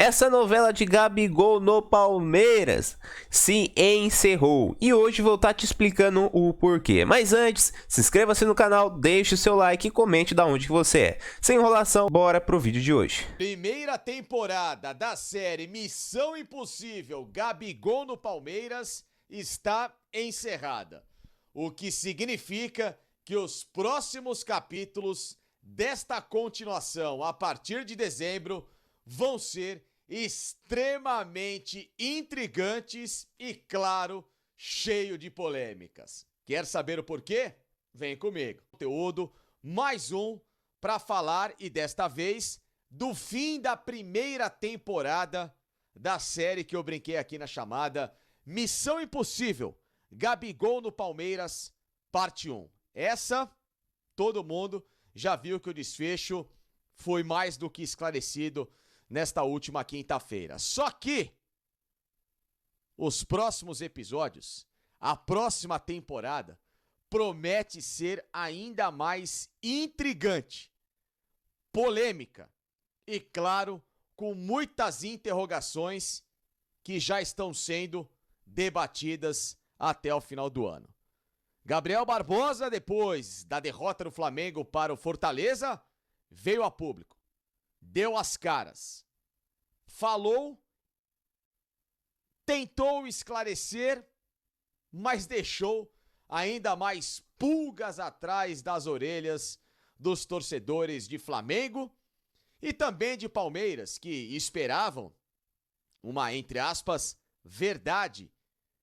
Essa novela de Gabigol no Palmeiras se encerrou e hoje vou estar te explicando o porquê. Mas antes, se inscreva-se no canal, deixe o seu like e comente de onde que você é. Sem enrolação, bora pro vídeo de hoje. Primeira temporada da série Missão Impossível Gabigol no Palmeiras está encerrada, o que significa que os próximos capítulos desta continuação a partir de dezembro vão ser extremamente intrigantes e, claro, cheio de polêmicas. Quer saber o porquê? Vem comigo. Conteúdo mais um para falar, e desta vez, do fim da primeira temporada da série que eu brinquei aqui na chamada Missão Impossível Gabigol no Palmeiras, parte 1. Essa, todo mundo já viu que o desfecho foi mais do que esclarecido nesta última quinta-feira. Só que os próximos episódios, a próxima temporada, promete ser ainda mais intrigante, polêmica e, claro, com muitas interrogações que já estão sendo debatidas até o final do ano. Gabriel Barbosa, depois da derrota do Flamengo para o Fortaleza, veio a público, deu as caras, falou, tentou esclarecer, mas deixou ainda mais pulgas atrás das orelhas dos torcedores de Flamengo e também de Palmeiras, que esperavam uma, entre aspas, verdade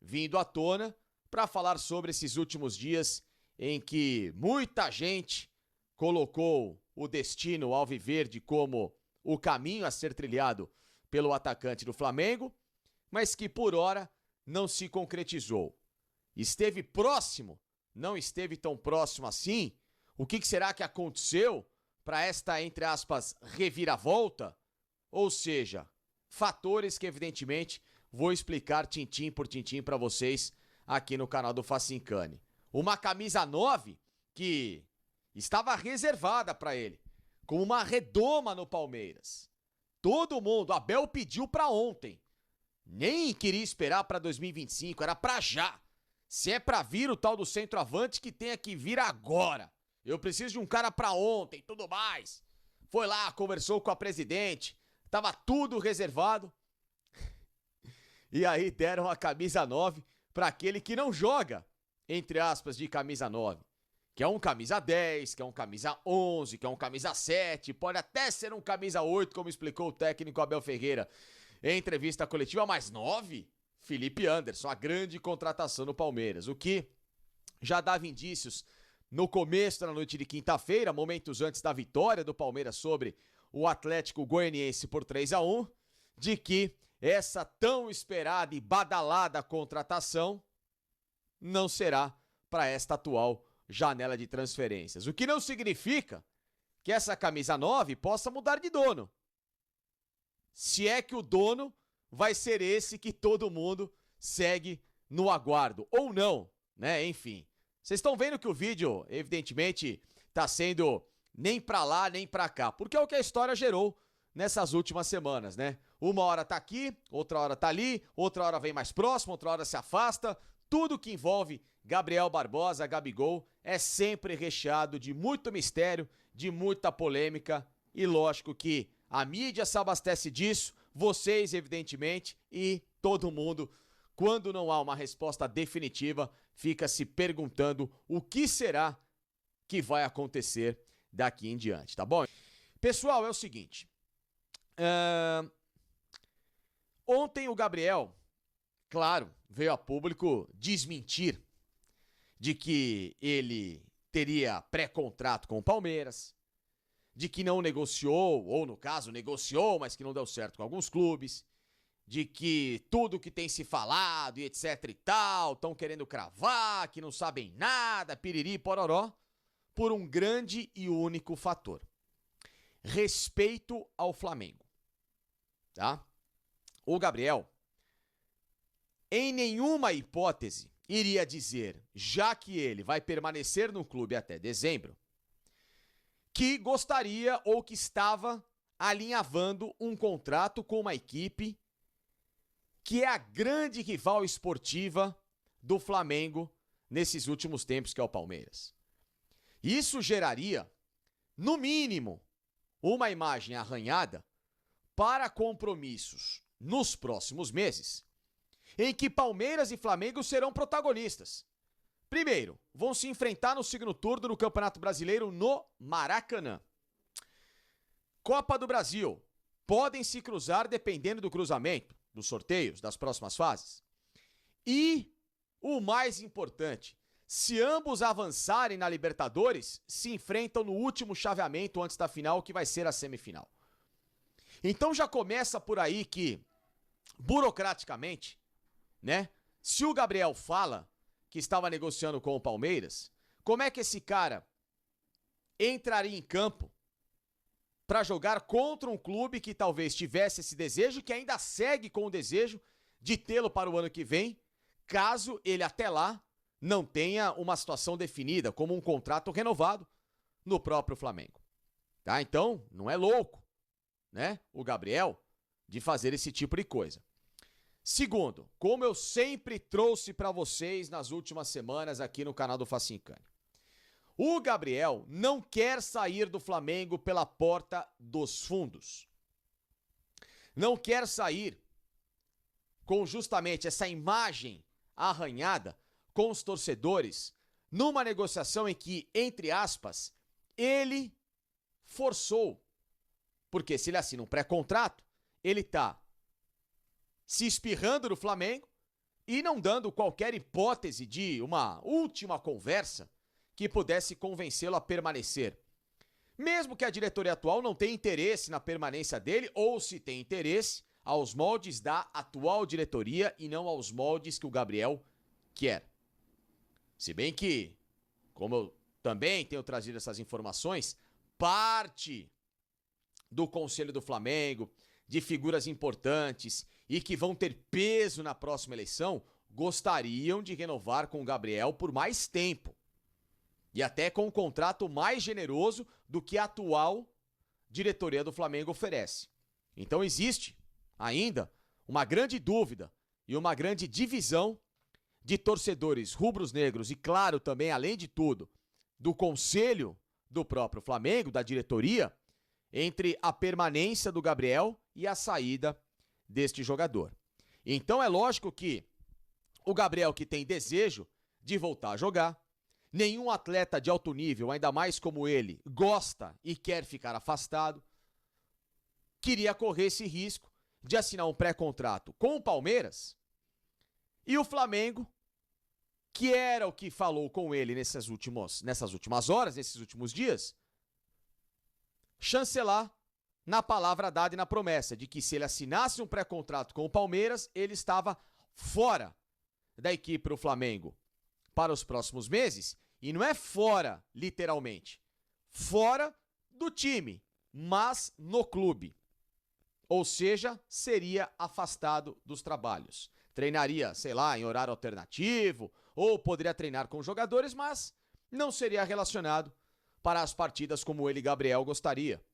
vindo à tona para falar sobre esses últimos dias em que muita gente colocou o destino alviverde como o caminho a ser trilhado pelo atacante do Flamengo, mas que por hora não se concretizou. Esteve próximo, não esteve tão próximo assim. O que será que aconteceu para esta, entre aspas, reviravolta? Ou seja, fatores que evidentemente vou explicar tintim por tintim para vocês aqui no canal do Facincani. Uma camisa 9 que estava reservada para ele, com uma redoma no Palmeiras. Todo mundo, Abel pediu para ontem. Nem queria esperar para 2025, era para já. Se é para vir o tal do centroavante, que tenha que vir agora. Eu preciso de um cara para ontem e tudo mais. Foi lá, conversou com a presidente, tava tudo reservado. E aí deram a camisa 9 para aquele que não joga, entre aspas, de camisa 9. Que é um camisa 10, que é um camisa 11, que é um camisa 7, pode até ser um camisa 8, como explicou o técnico Abel Ferreira em entrevista coletiva, mas 9? Felipe Anderson, a grande contratação no Palmeiras, o que já dava indícios no começo da noite de quinta-feira, momentos antes da vitória do Palmeiras sobre o Atlético Goianiense por 3-1, de que essa tão esperada e badalada contratação não será para esta atual janela de transferências. O que não significa que essa camisa 9 possa mudar de dono. Se é que o dono vai ser esse que todo mundo segue no aguardo, ou não, né? Enfim, vocês estão vendo que o vídeo, evidentemente, tá sendo nem pra lá, nem pra cá, porque é o que a história gerou nessas últimas semanas, né? Uma hora tá aqui, outra hora tá ali, outra hora vem mais próximo, outra hora se afasta. Tudo que envolve Gabriel Barbosa, Gabigol, é sempre recheado de muito mistério, de muita polêmica, e lógico que a mídia se abastece disso, vocês, evidentemente, e todo mundo, quando não há uma resposta definitiva, fica se perguntando o que será que vai acontecer daqui em diante, tá bom? Pessoal, é o seguinte, ontem o Gabriel, claro, veio a público desmentir de que ele teria pré-contrato com o Palmeiras, de que não negociou, ou no caso negociou, mas que não deu certo com alguns clubes, de que tudo que tem se falado e etc e tal, estão querendo cravar, que não sabem nada, piriri, pororó, por um grande e único fator: respeito ao Flamengo, tá? O Gabriel, em nenhuma hipótese, iria dizer, já que ele vai permanecer no clube até dezembro, que gostaria ou que estava alinhavando um contrato com uma equipe que é a grande rival esportiva do Flamengo nesses últimos tempos, que é o Palmeiras. Isso geraria, no mínimo, uma imagem arranhada para compromissos nos próximos meses, em que Palmeiras e Flamengo serão protagonistas. Primeiro, vão se enfrentar no segundo turno do Campeonato Brasileiro no Maracanã. Copa do Brasil. Podem se cruzar dependendo do cruzamento, dos sorteios, das próximas fases. E, o mais importante, se ambos avançarem na Libertadores, se enfrentam no último chaveamento antes da final, que vai ser a semifinal. Então já começa por aí que, burocraticamente, né? Se o Gabriel fala que estava negociando com o Palmeiras, como é que esse cara entraria em campo para jogar contra um clube que talvez tivesse esse desejo, que ainda segue com o desejo de tê-lo para o ano que vem, caso ele até lá não tenha uma situação definida, como um contrato renovado no próprio Flamengo. Tá? Então, não é louco, né, o Gabriel, de fazer esse tipo de coisa. Segundo, como eu sempre trouxe para vocês nas últimas semanas aqui no canal do Facincani, o Gabriel não quer sair do Flamengo pela porta dos fundos. Não quer sair com justamente essa imagem arranhada com os torcedores numa negociação em que, entre aspas, ele forçou. Porque se ele assina um pré-contrato, ele tá se espirrando no Flamengo e não dando qualquer hipótese de uma última conversa que pudesse convencê-lo a permanecer. Mesmo que a diretoria atual não tenha interesse na permanência dele, ou se tem interesse, aos moldes da atual diretoria e não aos moldes que o Gabriel quer. Se bem que, como eu também tenho trazido essas informações, parte do Conselho do Flamengo, de figuras importantes e que vão ter peso na próxima eleição, gostariam de renovar com o Gabriel por mais tempo. E até com um contrato mais generoso do que a atual diretoria do Flamengo oferece. Então existe ainda uma grande dúvida e uma grande divisão de torcedores rubros-negros e, claro, também, além de tudo, do conselho do próprio Flamengo, da diretoria, entre a permanência do Gabriel e a saída deste jogador. Então é lógico que o Gabriel, que tem desejo de voltar a jogar, nenhum atleta de alto nível, ainda mais como ele, gosta e quer ficar afastado, queria correr esse risco de assinar um pré-contrato com o Palmeiras e o Flamengo, que era o que falou com ele nessas últimas horas, nesses últimos dias, chancelar na palavra dada e na promessa de que se ele assinasse um pré-contrato com o Palmeiras, ele estava fora da equipe do Flamengo para os próximos meses. E não é fora, literalmente, fora do time, mas no clube. Ou seja, seria afastado dos trabalhos. Treinaria, sei lá, em horário alternativo, ou poderia treinar com jogadores, mas não seria relacionado para as partidas como ele, Gabriel, gostaria.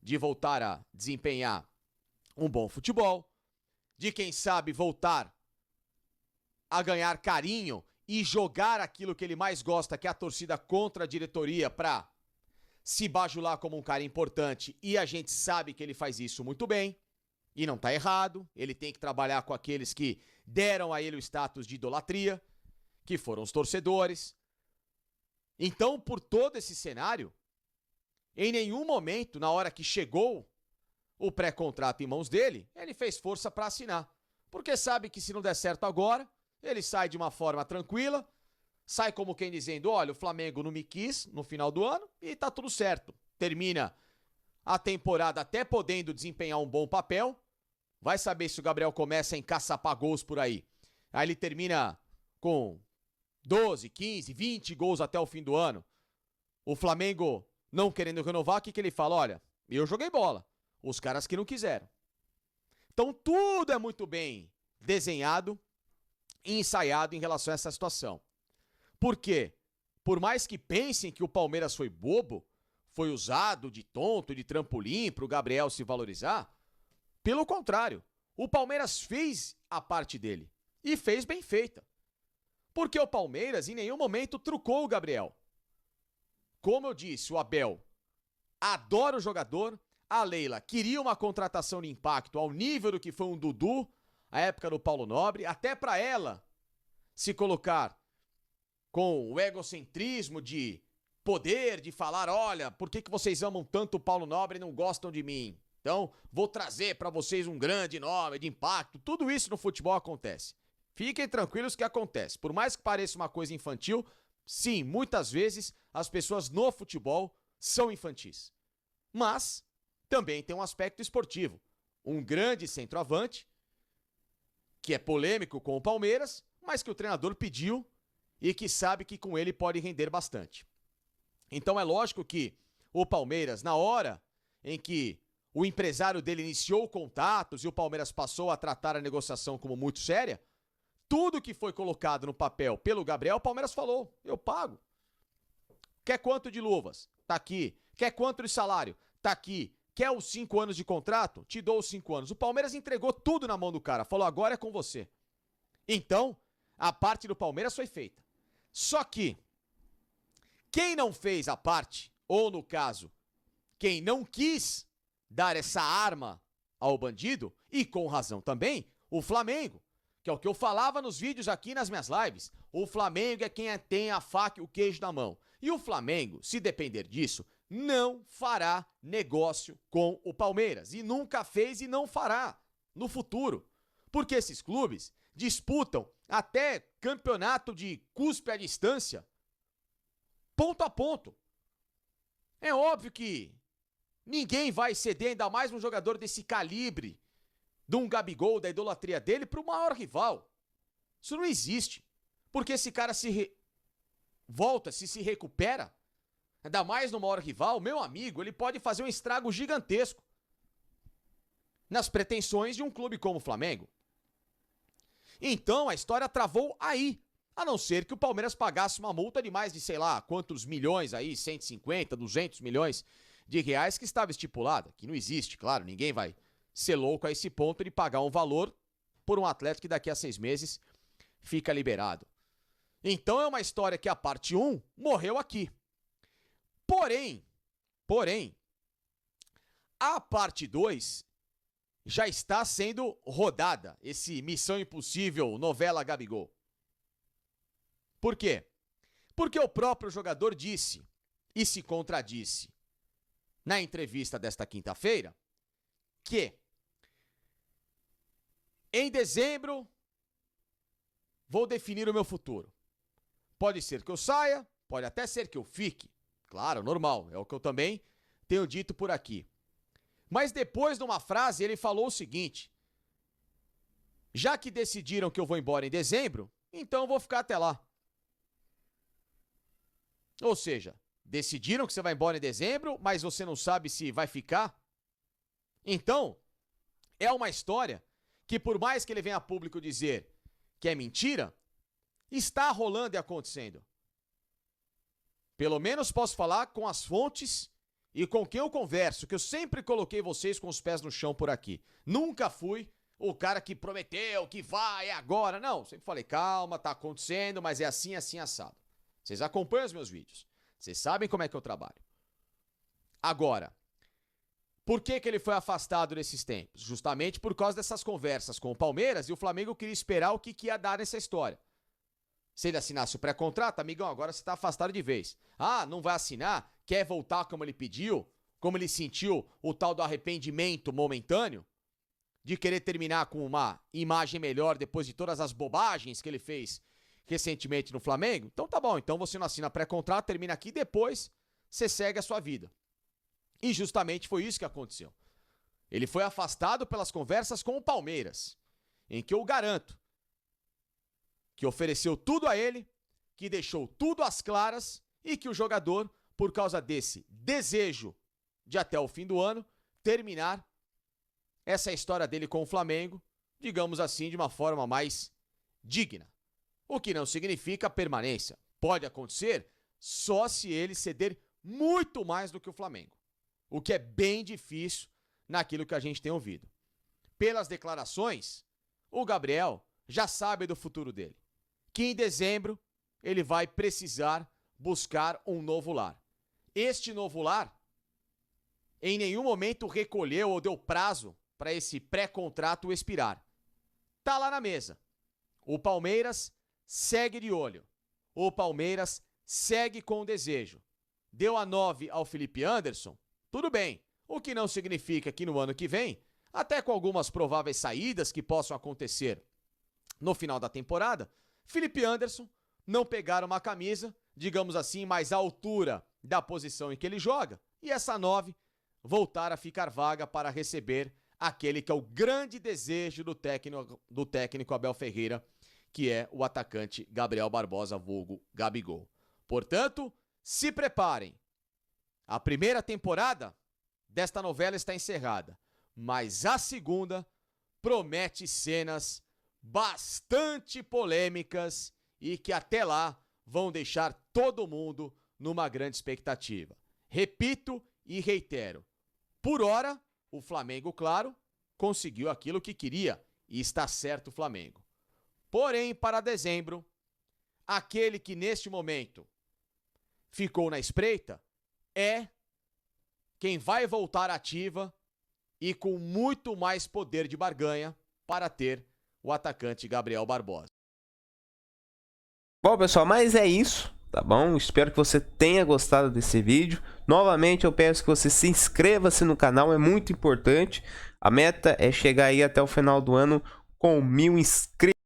De voltar a desempenhar um bom futebol, de quem sabe voltar a ganhar carinho e jogar aquilo que ele mais gosta, que é a torcida contra a diretoria, para se bajular como um cara importante, e a gente sabe que ele faz isso muito bem, e não tá errado. Ele tem que trabalhar com aqueles que deram a ele o status de idolatria, que foram os torcedores. Então, por todo esse cenário, em nenhum momento, na hora que chegou o pré-contrato em mãos dele, ele fez força para assinar, porque sabe que se não der certo agora, ele sai de uma forma tranquila, sai como quem dizendo, olha, o Flamengo não me quis no final do ano e tá tudo certo. Termina a temporada até podendo desempenhar um bom papel, vai saber se o Gabriel começa a encaçapar gols por aí. Aí ele termina com 12, 15, 20 gols até o fim do ano. O Flamengo não querendo renovar, o que ele fala? Olha, eu joguei bola, os caras que não quiseram. Então tudo é muito bem desenhado e ensaiado em relação a essa situação. Por quê? Por mais que pensem que o Palmeiras foi bobo, foi usado de tonto, de trampolim para o Gabriel se valorizar. Pelo contrário, o Palmeiras fez a parte dele e fez bem feita. Porque o Palmeiras em nenhum momento trucou o Gabriel. Como eu disse, o Abel adora o jogador, a Leila queria uma contratação de impacto ao nível do que foi um Dudu, a época do Paulo Nobre, até para ela se colocar com o egocentrismo de poder, de falar, olha, por que vocês amam tanto o Paulo Nobre e não gostam de mim? Então, vou trazer para vocês um grande nome de impacto. Tudo isso no futebol acontece. Fiquem tranquilos que acontece. Por mais que pareça uma coisa infantil, sim, muitas vezes as pessoas no futebol são infantis. Mas também tem um aspecto esportivo. Um grande centroavante, que é polêmico com o Palmeiras, mas que o treinador pediu e que sabe que com ele pode render bastante. Então é lógico que o Palmeiras, na hora em que o empresário dele iniciou contatos e o Palmeiras passou a tratar a negociação como muito séria, tudo que foi colocado no papel pelo Gabriel, o Palmeiras falou, eu pago. Quer quanto de luvas? Tá aqui. Quer quanto de salário? Tá aqui. Quer os 5 anos de contrato? Te dou os 5 anos. O Palmeiras entregou tudo na mão do cara, falou, agora é com você. Então, a parte do Palmeiras foi feita. Só que, quem não fez a parte, ou no caso, quem não quis dar essa arma ao bandido, e com razão também, o Flamengo, que é o que eu falava nos vídeos aqui nas minhas lives. O Flamengo é quem tem a faca e o queijo na mão. E o Flamengo, se depender disso, não fará negócio com o Palmeiras. E nunca fez e não fará no futuro. Porque esses clubes disputam até campeonato de cuspe à distância, ponto a ponto. É óbvio que ninguém vai ceder, ainda mais um jogador desse calibre, de um Gabigol, da idolatria dele, para o maior rival. Isso não existe. Porque esse cara volta, se recupera, ainda mais no maior rival, meu amigo, ele pode fazer um estrago gigantesco nas pretensões de um clube como o Flamengo. Então a história travou aí, a não ser que o Palmeiras pagasse uma multa de mais de sei lá quantos milhões aí, 150, 200 milhões de reais que estava estipulada, que não existe, claro, ninguém vai ser louco a esse ponto de pagar um valor por um atleta que daqui a 6 meses fica liberado. Então é uma história que a parte 1 morreu aqui. Porém, a parte 2 já está sendo rodada, esse Missão Impossível novela Gabigol. Por quê? Porque o próprio jogador disse e se contradisse na entrevista desta quinta-feira que em dezembro vou definir o meu futuro. Pode ser que eu saia, pode até ser que eu fique. Claro, normal, é o que eu também tenho dito por aqui. Mas depois de uma frase ele falou o seguinte: já que decidiram que eu vou embora em dezembro, então eu vou ficar até lá. Ou seja, decidiram que você vai embora em dezembro, mas você não sabe se vai ficar? Então, é uma história que por mais que ele venha a público dizer que é mentira, está rolando e acontecendo. Pelo menos posso falar com as fontes e com quem eu converso, que eu sempre coloquei vocês com os pés no chão por aqui. Nunca fui o cara que prometeu, que vai, é agora. Não, sempre falei, calma, tá acontecendo, mas é assim, assim, assado. Vocês acompanham os meus vídeos. Vocês sabem como é que eu trabalho. Agora, por que ele foi afastado nesses tempos? Justamente por causa dessas conversas com o Palmeiras e o Flamengo queria esperar o que ia dar nessa história. Se ele assinasse o pré-contrato, amigão, agora você está afastado de vez. Ah, não vai assinar? Quer voltar como ele pediu? Como ele sentiu o tal do arrependimento momentâneo? De querer terminar com uma imagem melhor depois de todas as bobagens que ele fez recentemente no Flamengo? Então tá bom, então você não assina pré-contrato, termina aqui, depois você segue a sua vida. E justamente foi isso que aconteceu. Ele foi afastado pelas conversas com o Palmeiras, em que eu garanto que ofereceu tudo a ele, que deixou tudo às claras e que o jogador, por causa desse desejo de até o fim do ano, terminar essa história dele com o Flamengo, digamos assim, de uma forma mais digna. O que não significa permanência. Pode acontecer só se ele ceder muito mais do que o Flamengo. O que é bem difícil naquilo que a gente tem ouvido. Pelas declarações, o Gabriel já sabe do futuro dele. Que em dezembro ele vai precisar buscar um novo lar. Este novo lar, em nenhum momento recolheu ou deu prazo para esse pré-contrato expirar. Tá lá na mesa. O Palmeiras segue de olho. O Palmeiras segue com desejo. Deu a 9 ao Felipe Anderson? Tudo bem. O que não significa que no ano que vem, até com algumas prováveis saídas que possam acontecer no final da temporada, Felipe Anderson não pegar uma camisa, digamos assim, mais à altura da posição em que ele joga, e essa 9 voltar a ficar vaga para receber aquele que é o grande desejo do técnico Abel Ferreira, que é o atacante Gabriel Barbosa, vulgo Gabigol. Portanto, se preparem. A primeira temporada desta novela está encerrada, mas a segunda promete cenas bastante polêmicas e que até lá vão deixar todo mundo numa grande expectativa. Repito e reitero, por hora, o Flamengo, claro, conseguiu aquilo que queria e está certo o Flamengo. Porém, para dezembro, aquele que neste momento ficou na espreita é quem vai voltar ativa e com muito mais poder de barganha para ter o atacante Gabriel Barbosa. Bom, pessoal, mas é isso, tá bom? Espero que você tenha gostado desse vídeo. Novamente, eu peço que você se inscreva-se no canal, é muito importante. A meta é chegar aí até o final do ano com 1000 inscritos.